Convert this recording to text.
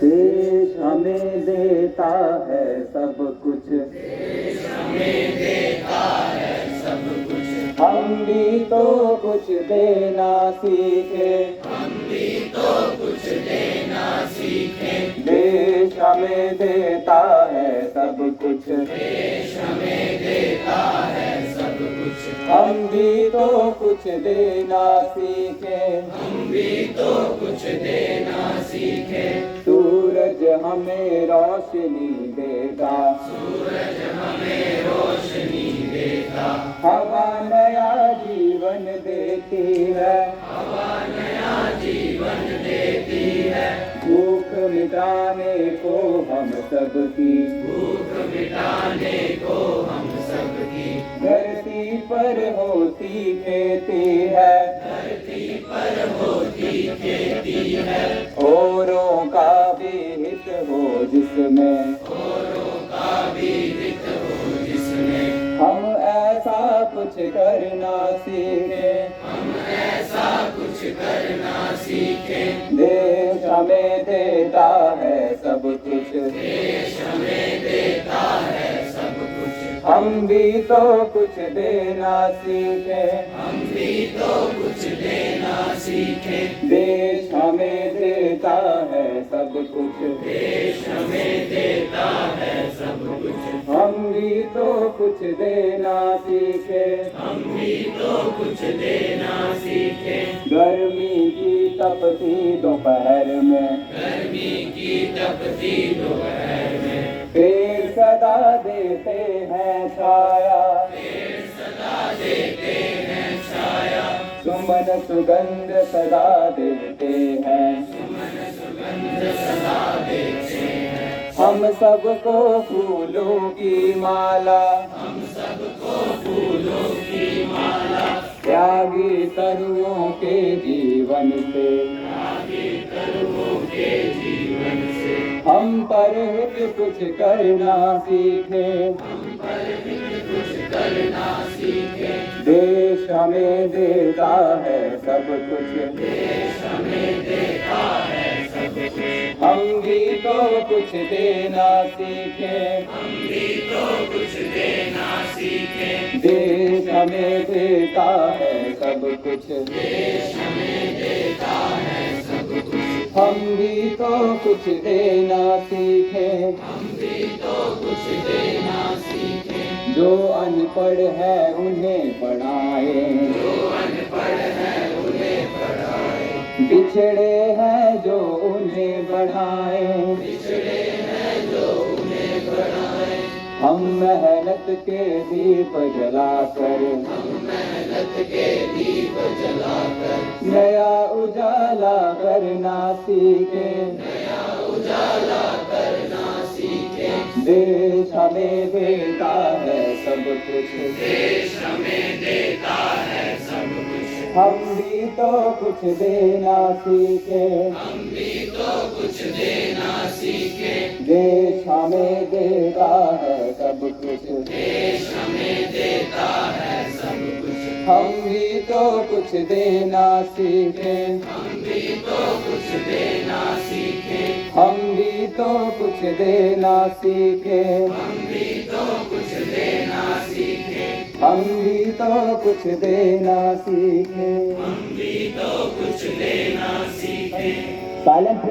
देश हमें देता है सब कुछ, देश हमें देता है सब कुछ। हम भी तो कुछ देना सीखे, हम भी तो कुछ देना सीखे। देश हमें देता है सब कुछ, देश हमें देता है सब कुछ। हम भी तो कुछ देना सीखे, हम भी तो कुछ देना सीखे। सूरज हमें रोशनी देगा, सूरज हमें रोशनी देता। हवा नया जीवन देती है, हवा नया जीवन देती है। भूख मिटाने को हम सबकी, भूख मिटाने को हम सबकी। धरती पर होती खेती है, धरती पर होती खेती है। औरों का भी हित हो जिसमें, औरों का भी हित हो जिसमें। हम ऐसा कुछ करना सीखे, हम ऐसा कुछ करना सीखे। देश हमें देता है सब कुछ, देश हमें देता है सब कुछ। हम भी तो कुछ देना सीखे, हम भी तो कुछ देना सीखे। देश हमें देता है सब कुछ, देश हमें देता है सब कुछ। हम भी तो कुछ देना सीखे, हम भी तो कुछ देना सीखे। गर्मी की तपती दोपहर में, गर्मी की तपती दोपहर में। पेड़ सदा देते हैं छाया, पेड़ सदा देते हैं छाया। सुमन सुगंध सदा देते हैं, सुमन सुगंध सदा देते हैं। हम सबको फूलों की माला, हम सबको फूलों की माला। त्यागी तरुओं के जीवन से, आगे करुओं के जीवन से। हम पर हित कुछ करना सीखे, हम पर हित कुछ करना सीखे। देश हमें देता है सब कुछ, देश हमें देता है सब कुछ। हम भी तो कुछ देना सीखे, हम भी तो कुछ देना सीखे। देश हमें देता है सब कुछ, देश हमें देता है सब कुछ। हम भी तो कुछ देना सीखे, हम भी तो कुछ देना सीखे। जो अनपढ़ है उन्हें पढ़ाए, जो अनपढ़ है उन्हें पढ़ाए। बिछड़े हैं जो उन्हें बढ़ाए, पिछड़े हैं जो उन्हें बढ़ाए। हम मेहनत के दीप जलाकर, हम मेहनत के दीप जलाकर। नया उजाला करना सीखे, नया उजाला करना सीखे। देश हमें देता है सब कुछ, देश हमें देता है सब कुछ। हम भी तो कुछ देना सीखे, हम भी तो कुछ देना सीखे। देश हमें देता है सब कुछ, देश हमें देता है सब कुछ। हम भी तो कुछ देना सीखे, हम भी तो कुछ देना सीखे। हम भी तो कुछ देना सीखे, हम भी तो कुछ देना सीखे। हम भी तो कुछ देना सीखे। हम भी तो कुछ देना सीखे। साइलेंट